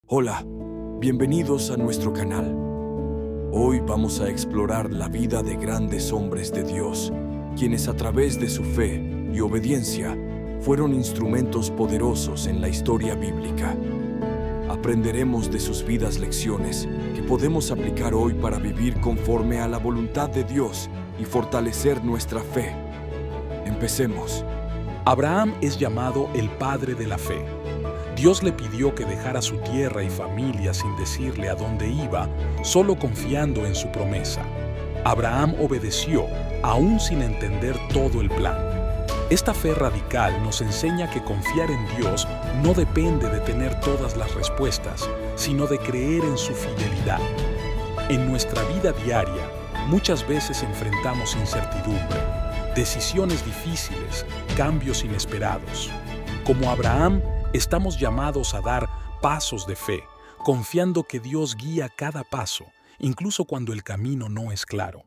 Hola, bienvenidos a nuestro canal. Hoy vamos a explorar la vida de grandes hombres de Dios, quienes a través de su fe y obediencia fueron instrumentos poderosos en la historia bíblica. Aprenderemos de sus vidas lecciones que podemos aplicar hoy para vivir conforme a la voluntad de Dios y fortalecer nuestra fe. Empecemos. Abraham es llamado el padre de la fe. Dios le pidió que dejara su tierra y familia sin decirle a dónde iba, solo confiando en su promesa. Abraham obedeció, aún sin entender todo el plan. Esta fe radical nos enseña que confiar en Dios no depende de tener todas las respuestas, sino de creer en su fidelidad. En nuestra vida diaria, muchas veces enfrentamos incertidumbre, decisiones difíciles, cambios inesperados. Como Abraham, estamos llamados a dar pasos de fe, confiando que Dios guía cada paso, incluso cuando el camino no es claro.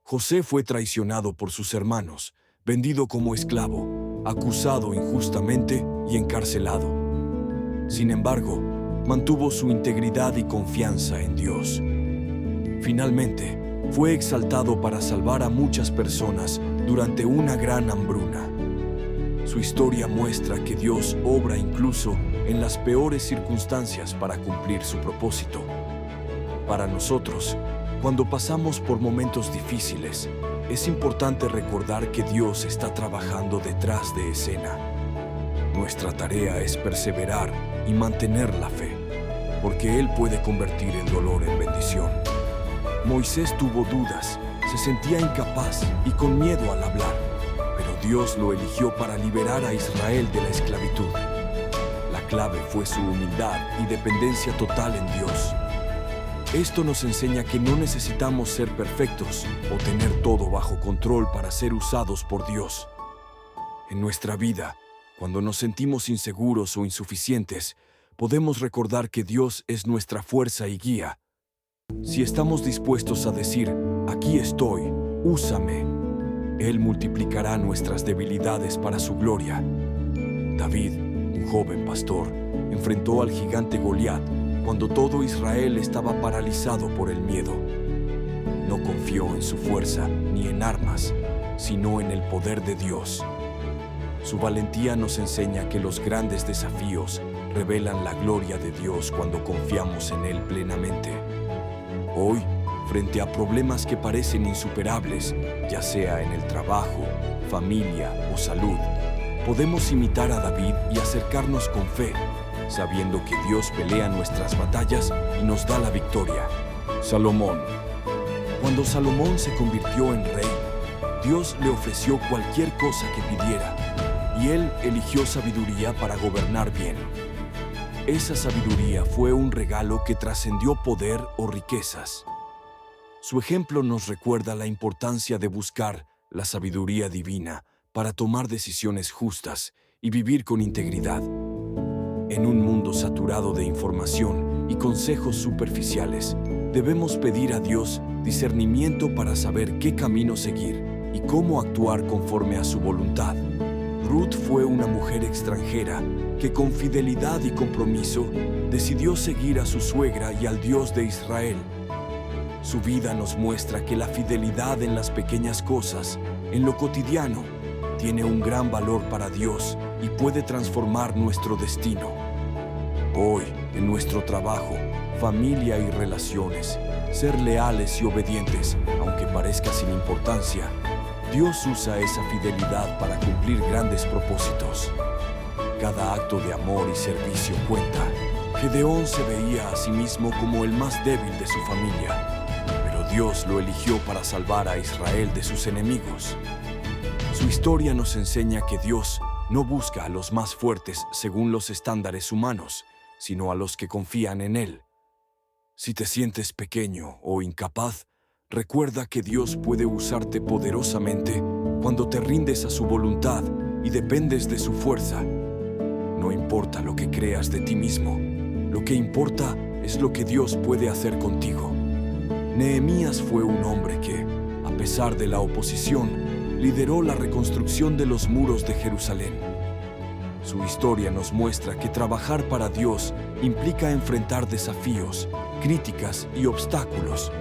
José fue traicionado por sus hermanos, vendido como esclavo, acusado injustamente y encarcelado. Sin embargo, mantuvo su integridad y confianza en Dios. Finalmente, fue exaltado para salvar a muchas personas durante una gran hambruna. Su historia muestra que Dios obra incluso en las peores circunstancias para cumplir su propósito. Para nosotros, cuando pasamos por momentos difíciles, es importante recordar que Dios está trabajando detrás de escena. Nuestra tarea es perseverar y mantener la fe, porque Él puede convertir el dolor en bendición. Moisés tuvo dudas, se sentía incapaz y con miedo al hablar, pero Dios lo eligió para liberar a Israel de la esclavitud. La clave fue su humildad y dependencia total en Dios. Esto nos enseña que no necesitamos ser perfectos o tener todo bajo control para ser usados por Dios. En nuestra vida, cuando nos sentimos inseguros o insuficientes, podemos recordar que Dios es nuestra fuerza y guía. Si estamos dispuestos a decir, aquí estoy, úsame, Él multiplicará nuestras debilidades para su gloria. David, un joven pastor, enfrentó al gigante Goliat cuando todo Israel estaba paralizado por el miedo. No confió en su fuerza ni en armas, sino en el poder de Dios. Su valentía nos enseña que los grandes desafíos revelan la gloria de Dios cuando confiamos en Él plenamente. Hoy, frente a problemas que parecen insuperables, ya sea en el trabajo, familia o salud, podemos imitar a David y acercarnos con fe, sabiendo que Dios pelea nuestras batallas y nos da la victoria. Salomón. Cuando Salomón se convirtió en rey, Dios le ofreció cualquier cosa que pidiera, y él eligió sabiduría para gobernar bien. Esa sabiduría fue un regalo que trascendió poder o riquezas. Su ejemplo nos recuerda la importancia de buscar la sabiduría divina para tomar decisiones justas y vivir con integridad. En un mundo saturado de información y consejos superficiales, debemos pedir a Dios discernimiento para saber qué camino seguir y cómo actuar conforme a su voluntad. Ruth fue una mujer extranjera que con fidelidad y compromiso decidió seguir a su suegra y al Dios de Israel. Su vida nos muestra que la fidelidad en las pequeñas cosas, en lo cotidiano, tiene un gran valor para Dios y puede transformar nuestro destino. Hoy, en nuestro trabajo, familia y relaciones, ser leales y obedientes, aunque parezca sin importancia, Dios usa esa fidelidad para cumplir grandes propósitos. Cada acto de amor y servicio cuenta. Gedeón se veía a sí mismo como el más débil de su familia, pero Dios lo eligió para salvar a Israel de sus enemigos. Su historia nos enseña que Dios no busca a los más fuertes según los estándares humanos, sino a los que confían en Él. Si te sientes pequeño o incapaz, recuerda que Dios puede usarte poderosamente cuando te rindes a su voluntad y dependes de su fuerza. No importa lo que creas de ti mismo, lo que importa es lo que Dios puede hacer contigo. Nehemías fue un hombre que, a pesar de la oposición, lideró la reconstrucción de los muros de Jerusalén. Su historia nos muestra que trabajar para Dios implica enfrentar desafíos, críticas y obstáculos,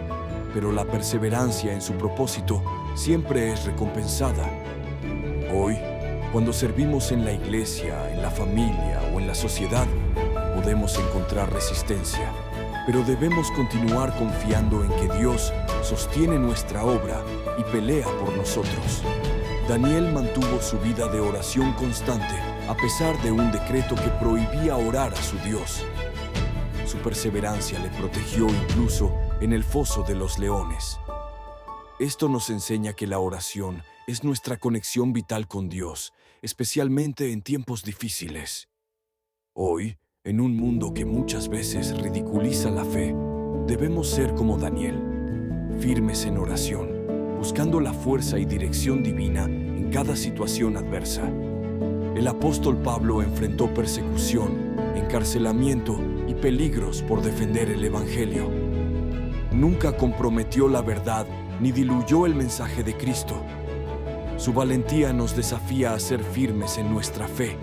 pero la perseverancia en su propósito siempre es recompensada. Hoy, cuando servimos en la iglesia, en la familia o en la sociedad, podemos encontrar resistencia, pero debemos continuar confiando en que Dios sostiene nuestra obra y pelea por nosotros. Daniel mantuvo su vida de oración constante a pesar de un decreto que prohibía orar a su Dios. Su perseverancia le protegió incluso en el foso de los leones. Esto nos enseña que la oración es nuestra conexión vital con Dios, especialmente en tiempos difíciles. Hoy, en un mundo que muchas veces ridiculiza la fe, debemos ser como Daniel, firmes en oración, buscando la fuerza y dirección divina en cada situación adversa. El apóstol Pablo enfrentó persecución, encarcelamiento y peligros por defender el Evangelio. Nunca comprometió la verdad ni diluyó el mensaje de Cristo. Su valentía nos desafía a ser firmes en nuestra fe,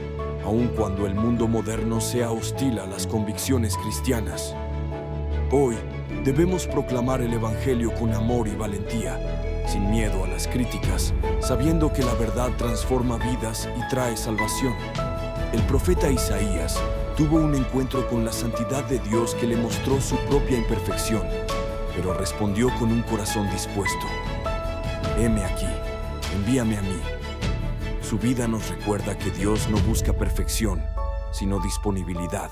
aun cuando el mundo moderno sea hostil a las convicciones cristianas. Hoy debemos proclamar el Evangelio con amor y valentía, sin miedo a las críticas, sabiendo que la verdad transforma vidas y trae salvación. El profeta Isaías tuvo un encuentro con la santidad de Dios que le mostró su propia imperfección, pero respondió con un corazón dispuesto. Heme aquí, envíame a mí. Su vida nos recuerda que Dios no busca perfección, sino disponibilidad.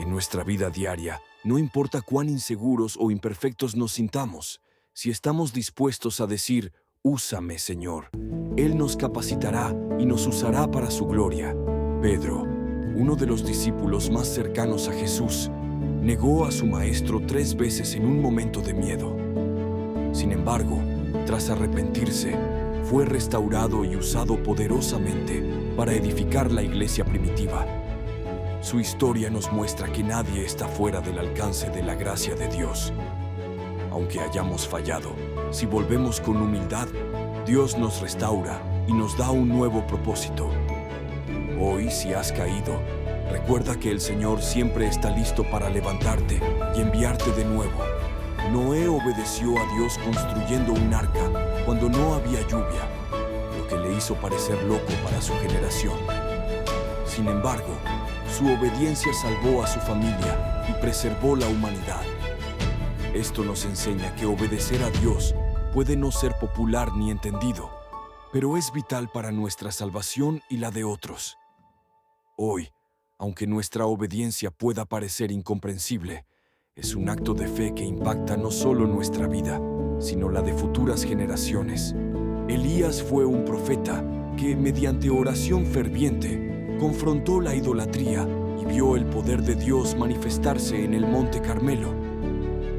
En nuestra vida diaria, no importa cuán inseguros o imperfectos nos sintamos, si estamos dispuestos a decir, úsame, Señor, Él nos capacitará y nos usará para su gloria. Pedro, uno de los discípulos más cercanos a Jesús, negó a su maestro 3 veces en un momento de miedo. Sin embargo, tras arrepentirse, fue restaurado y usado poderosamente para edificar la iglesia primitiva. Su historia nos muestra que nadie está fuera del alcance de la gracia de Dios. Aunque hayamos fallado, si volvemos con humildad, Dios nos restaura y nos da un nuevo propósito. Hoy, si has caído, recuerda que el Señor siempre está listo para levantarte y enviarte de nuevo. Noé obedeció a Dios construyendo un arca cuando no había lluvia, lo que le hizo parecer loco para su generación. Sin embargo, su obediencia salvó a su familia y preservó la humanidad. Esto nos enseña que obedecer a Dios puede no ser popular ni entendido, pero es vital para nuestra salvación y la de otros. Hoy, aunque nuestra obediencia pueda parecer incomprensible, es un acto de fe que impacta no solo nuestra vida, sino la de futuras generaciones. Elías fue un profeta que, mediante oración ferviente, confrontó la idolatría y vio el poder de Dios manifestarse en el Monte Carmelo.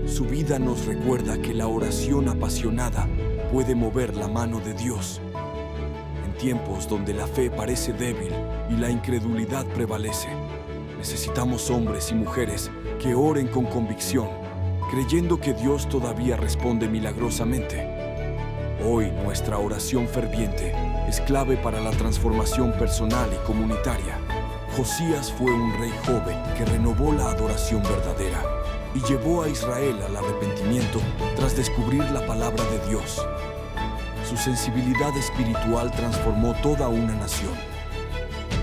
Su vida nos recuerda que la oración apasionada puede mover la mano de Dios. En tiempos donde la fe parece débil y la incredulidad prevalece, necesitamos hombres y mujeres que oren con convicción, creyendo que Dios todavía responde milagrosamente. Hoy nuestra oración ferviente es clave para la transformación personal y comunitaria. Josías fue un rey joven que renovó la adoración verdadera y llevó a Israel al arrepentimiento tras descubrir la palabra de Dios. Su sensibilidad espiritual transformó toda una nación.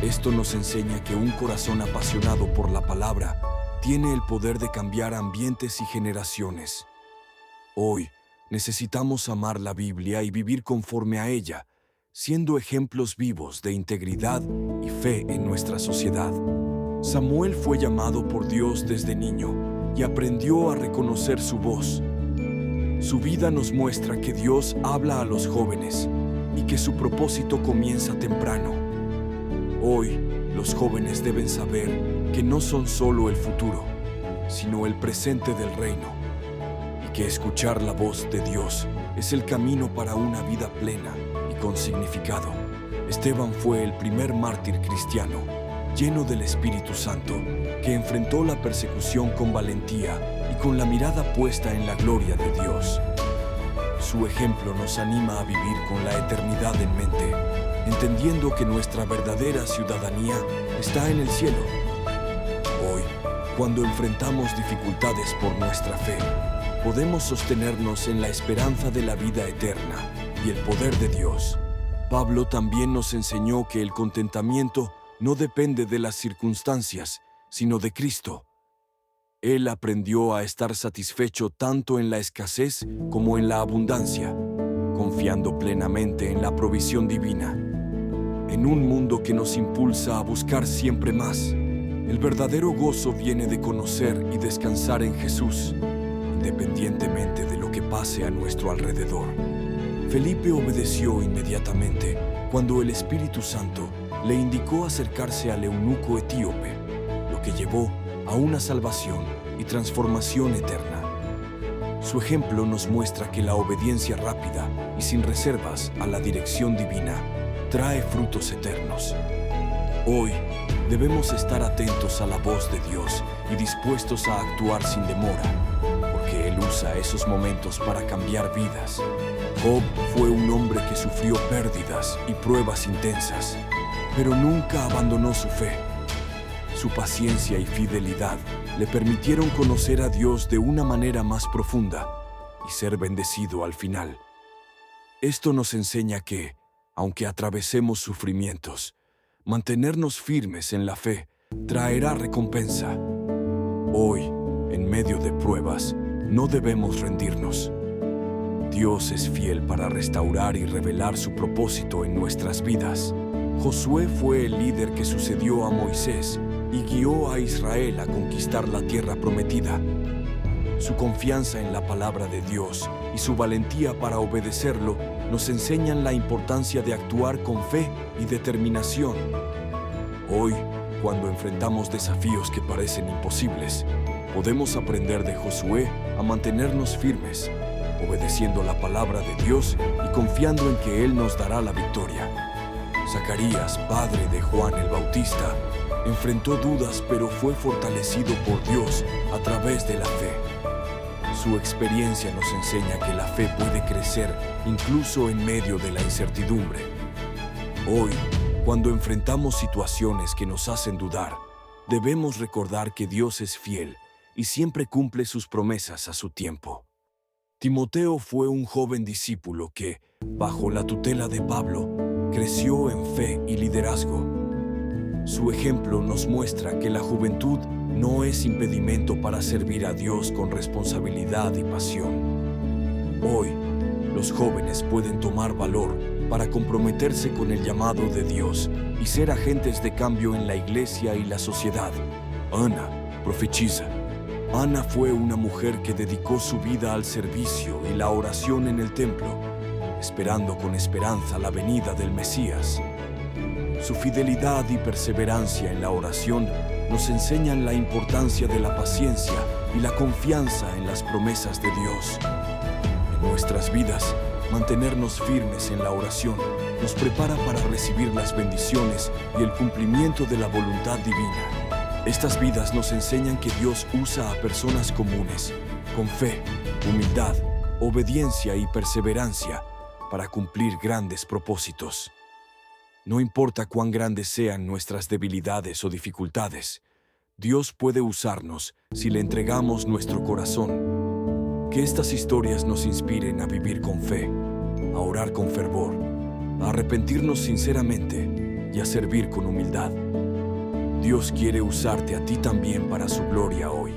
Esto nos enseña que un corazón apasionado por la palabra tiene el poder de cambiar ambientes y generaciones. Hoy necesitamos amar la Biblia y vivir conforme a ella, siendo ejemplos vivos de integridad y fe en nuestra sociedad. Samuel fue llamado por Dios desde niño y aprendió a reconocer su voz. Su vida nos muestra que Dios habla a los jóvenes y que su propósito comienza temprano. Hoy, los jóvenes deben saber que no son solo el futuro, sino el presente del reino, y que escuchar la voz de Dios es el camino para una vida plena y con significado. Esteban fue el primer mártir cristiano, lleno del Espíritu Santo, que enfrentó la persecución con valentía y con la mirada puesta en la gloria de Dios. Su ejemplo nos anima a vivir con la eternidad en mente entendiendo que nuestra verdadera ciudadanía está en el cielo. Hoy, cuando enfrentamos dificultades por nuestra fe, podemos sostenernos en la esperanza de la vida eterna y el poder de Dios. Pablo también nos enseñó que el contentamiento no depende de las circunstancias, sino de Cristo. Él aprendió a estar satisfecho tanto en la escasez como en la abundancia, confiando plenamente en la provisión divina. En un mundo que nos impulsa a buscar siempre más, el verdadero gozo viene de conocer y descansar en Jesús, independientemente de lo que pase a nuestro alrededor. Felipe obedeció inmediatamente cuando el Espíritu Santo le indicó acercarse al eunuco etíope, lo que llevó a una salvación y transformación eterna. Su ejemplo nos muestra que la obediencia rápida y sin reservas a la dirección divina trae frutos eternos. Hoy debemos estar atentos a la voz de Dios y dispuestos a actuar sin demora, porque Él usa esos momentos para cambiar vidas. Job fue un hombre que sufrió pérdidas y pruebas intensas, pero nunca abandonó su fe. Su paciencia y fidelidad le permitieron conocer a Dios de una manera más profunda y ser bendecido al final. Esto nos enseña que, aunque atravesemos sufrimientos, mantenernos firmes en la fe traerá recompensa. Hoy, en medio de pruebas, no debemos rendirnos. Dios es fiel para restaurar y revelar su propósito en nuestras vidas. Josué fue el líder que sucedió a Moisés y guió a Israel a conquistar la tierra prometida. Su confianza en la palabra de Dios y su valentía para obedecerlo nos enseñan la importancia de actuar con fe y determinación. Hoy, cuando enfrentamos desafíos que parecen imposibles, podemos aprender de Josué a mantenernos firmes, obedeciendo la palabra de Dios y confiando en que Él nos dará la victoria. Zacarías, padre de Juan el Bautista, enfrentó dudas pero fue fortalecido por Dios a través de la fe. Su experiencia nos enseña que la fe puede crecer incluso en medio de la incertidumbre. Hoy, cuando enfrentamos situaciones que nos hacen dudar, debemos recordar que Dios es fiel y siempre cumple sus promesas a su tiempo. Timoteo fue un joven discípulo que, bajo la tutela de Pablo, creció en fe y liderazgo. Su ejemplo nos muestra que la juventud no es impedimento para servir a Dios con responsabilidad y pasión. Hoy, los jóvenes pueden tomar valor para comprometerse con el llamado de Dios y ser agentes de cambio en la iglesia y la sociedad. Ana profetiza. Ana fue una mujer que dedicó su vida al servicio y la oración en el templo, esperando con esperanza la venida del Mesías. Su fidelidad y perseverancia en la oración nos enseñan la importancia de la paciencia y la confianza en las promesas de Dios. En nuestras vidas, mantenernos firmes en la oración nos prepara para recibir las bendiciones y el cumplimiento de la voluntad divina. Estas vidas nos enseñan que Dios usa a personas comunes, con fe, humildad, obediencia y perseverancia, para cumplir grandes propósitos. No importa cuán grandes sean nuestras debilidades o dificultades, Dios puede usarnos si le entregamos nuestro corazón. Que estas historias nos inspiren a vivir con fe, a orar con fervor, a arrepentirnos sinceramente y a servir con humildad. Dios quiere usarte a ti también para su gloria hoy.